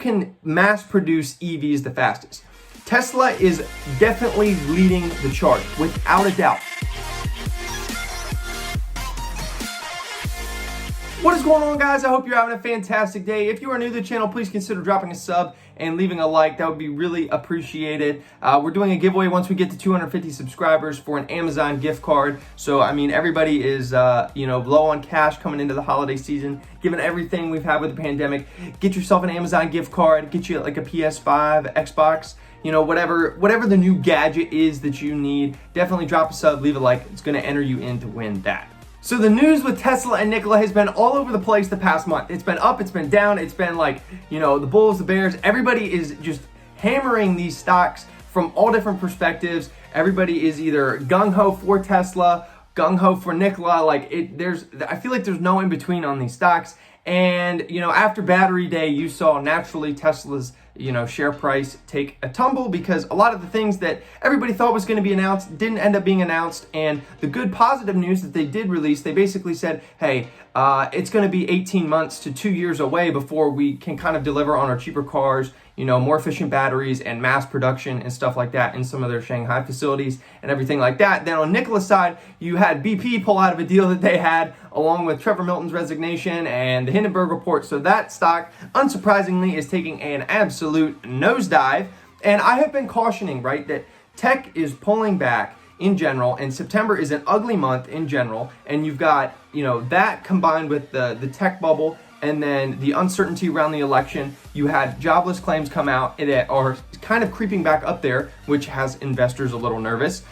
can mass produce EVs the fastest. Tesla is definitely leading the charge, without a doubt. What is going on, guys? I hope you're having a fantastic day. If you are new to the channel, please consider dropping a sub and leaving a like. That would be really appreciated. We're doing a giveaway once we get to 250 subscribers for an Amazon gift card. So, I mean, everybody is, low on cash coming into the holiday season. Given everything we've had with the pandemic, get yourself an Amazon gift card, get you like a PS5, Xbox, whatever the new gadget is that you need. Definitely drop a sub, leave a like. It's going to enter you in to win that. So the news with Tesla and Nikola has been all over the place the past month. It's been up, it's been down, it's been like, the bulls, the bears. Everybody is just hammering these stocks from all different perspectives. Everybody is either gung-ho for Tesla, gung-ho for Nikola. I feel like there's no in between on these stocks. And, after Battery Day, you saw naturally Tesla's, share price take a tumble because a lot of the things that everybody thought was going to be announced didn't end up being announced. And the good positive news that they did release, they basically said, hey, it's going to be 18 months to 2 years away before we can kind of deliver on our cheaper cars, more efficient batteries and mass production and stuff like that in some of their Shanghai facilities and everything like that. Then on Nikola's side, you had BP pull out of a deal that they had along with Trevor Milton's resignation and the Hindenburg report. So that stock, unsurprisingly, is taking an absolute nosedive. And I have been cautioning, right, that tech is pulling back in general, and September is an ugly month in general. And you've got, that combined with the tech bubble and then the uncertainty around the election. You had jobless claims come out that are kind of creeping back up there, which has investors a little nervous.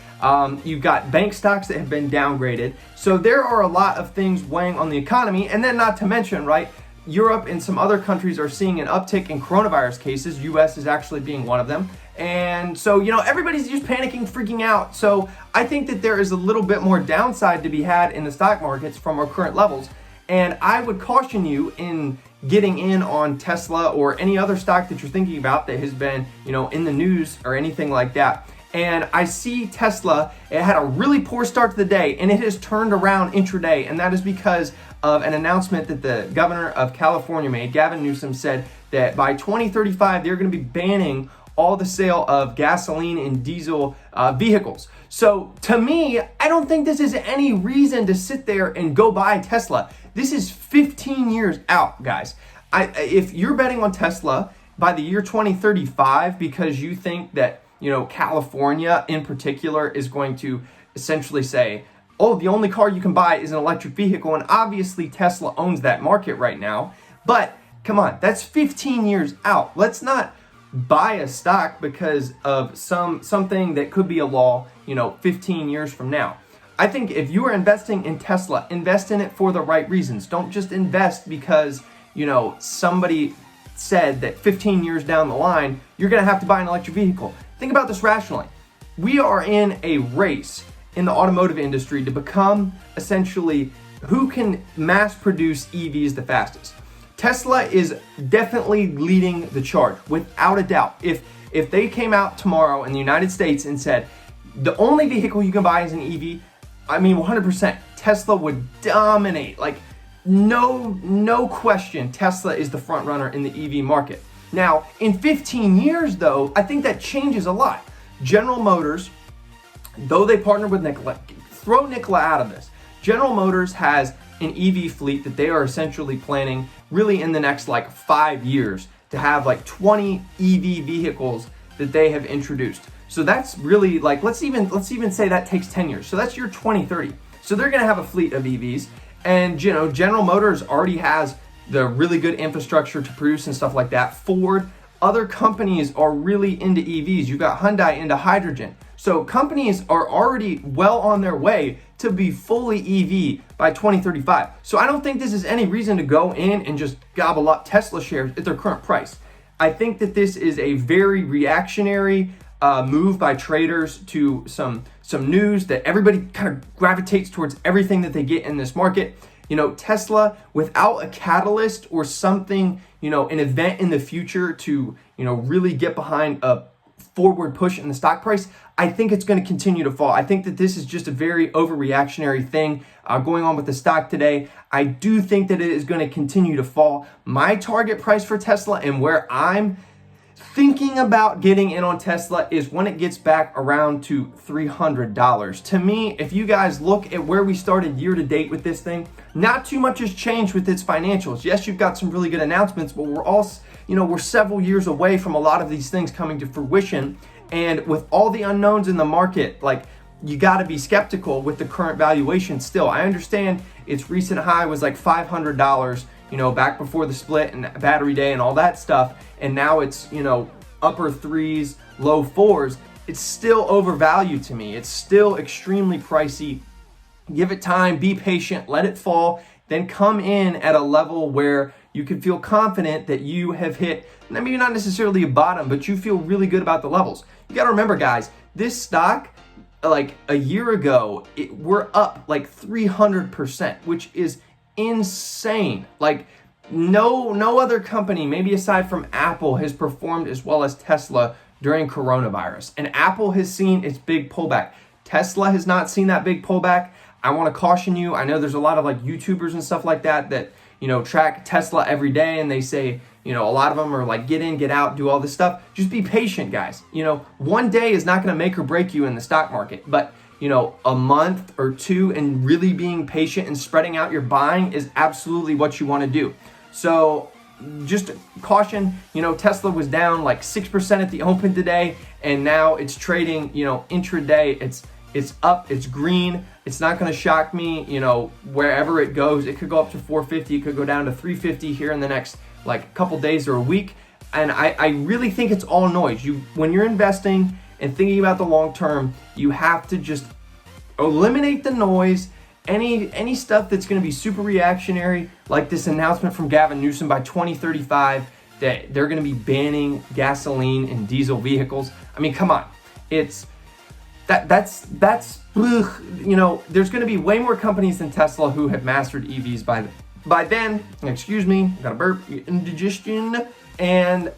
You've got bank stocks that have been downgraded. So there are a lot of things weighing on the economy. And then not to mention, right, Europe and some other countries are seeing an uptick in coronavirus cases. US is actually being one of them. And so, everybody's just panicking, freaking out. So I think that there is a little bit more downside to be had in the stock markets from our current levels. And I would caution you in getting in on Tesla or any other stock that you're thinking about that has been, in the news or anything like that. And I see Tesla, it had a really poor start to the day and it has turned around intraday. And that is because of an announcement that the governor of California made. Gavin Newsom said that by 2035, they're going to be banning all the sale of gasoline and diesel vehicles. So to me, I don't think this is any reason to sit there and go buy Tesla. This is 15 years out, guys. If you're betting on Tesla by the year 2035 because you think that, California in particular is going to essentially say, oh, the only car you can buy is an electric vehicle. And obviously Tesla owns that market right now. But come on, that's 15 years out. Let's not buy a stock because of something that could be a law, 15 years from now. I think if you are investing in Tesla, invest in it for the right reasons. Don't just invest because, somebody said that 15 years down the line, you're going to have to buy an electric vehicle. Think about this rationally. We are in a race in the automotive industry to become essentially who can mass produce EVs the fastest. Tesla is definitely leading the charge, without a doubt. If they came out tomorrow in the United States and said, the only vehicle you can buy is an EV, 100%, Tesla would dominate. No question, Tesla is the front runner in the EV market. Now, in 15 years, though, I think that changes a lot. General Motors, though they partnered with Nikola, throw Nikola out of this. General Motors has an EV fleet that they are essentially planning really in the next 5 years to have 20 EV vehicles that they have introduced. So that's really let's even say that takes 10 years. So that's your 2030. So they're going to have a fleet of EVs, and General Motors already has the really good infrastructure to produce and stuff like that. Ford, other companies are really into EVs. You've got Hyundai into hydrogen. So companies are already well on their way to be fully EV by 2035. So I don't think this is any reason to go in and just gobble up Tesla shares at their current price. I think that this is a very reactionary move by traders to some news that everybody kind of gravitates towards everything that they get in this market. Tesla, without a catalyst or something, an event in the future to, really get behind a forward push in the stock price, I think it's going to continue to fall. I think that this is just a very overreactionary thing going on with the stock today. I do think that it is going to continue to fall. My target price for Tesla and where I'm thinking about getting in on Tesla is when it gets back around to $300. To me, if you guys look at where we started year to date with this thing, not too much has changed with its financials. Yes, you've got some really good announcements, but we're several years away from a lot of these things coming to fruition. And with all the unknowns in the market, like, you got to be skeptical with the current valuation still. I understand its recent high was like $500, back before the split and battery day and all that stuff. And now it's, upper threes, low fours. It's still overvalued to me. It's still extremely pricey. Give it time, be patient, let it fall, then come in at a level where you can feel confident that you have hit, maybe not necessarily a bottom, but you feel really good about the levels. You got to remember, guys, this stock, like a year ago, we're up like 300%, which is insane. Like, no other company, maybe aside from Apple, has performed as well as Tesla during coronavirus. And Apple has seen its big pullback. Tesla has not seen that big pullback. I want to caution you. I know there's a lot of like YouTubers and stuff like that track Tesla every day, and they say, a lot of them are like, get in, get out, do all this stuff. Just be patient, guys. One day is not going to make or break you in the stock market, but a month or two and really being patient and spreading out your buying is absolutely what you want to do. So just caution, Tesla was down like 6% at the open today, and now it's trading, intraday. It's up, it's green. It's not going to shock me, wherever it goes. It could go up to 450, it could go down to 350 here in the next like couple days or a week. And I really think it's all noise. When you're investing and thinking about the long term, you have to just eliminate the noise. Any stuff that's going to be super reactionary, like this announcement from Gavin Newsom by 2035 that they're going to be banning gasoline and diesel vehicles. I mean, come on. That's there's going to be way more companies than Tesla who have mastered EVs by then. Excuse me, got a burp, indigestion. And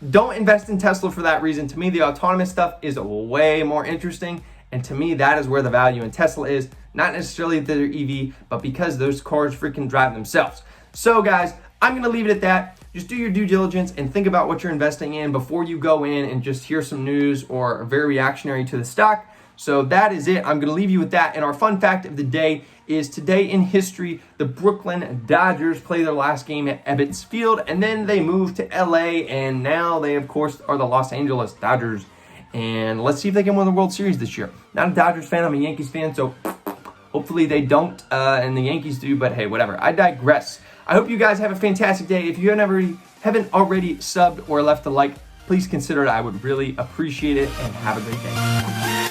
don't invest in Tesla for that reason. To me, the autonomous stuff is way more interesting, and to me, that is where the value in Tesla is. Not necessarily that they're EV, but because those cars freaking drive themselves. So guys, I'm going to leave it at that. Just do your due diligence and think about what you're investing in before you go in and just hear some news or very reactionary to the stock. So that is it. I'm going to leave you with that. And our fun fact of the day is today in history, the Brooklyn Dodgers play their last game at Ebbets Field, and then they moved to LA, and now they, of course, are the Los Angeles Dodgers. And let's see if they can win the World Series this year. Not a Dodgers fan, I'm a Yankees fan, so hopefully they don't, and the Yankees do, but hey, whatever. I digress. I hope you guys have a fantastic day. If you haven't already subbed or left a like, please consider it. I would really appreciate it, and have a great day.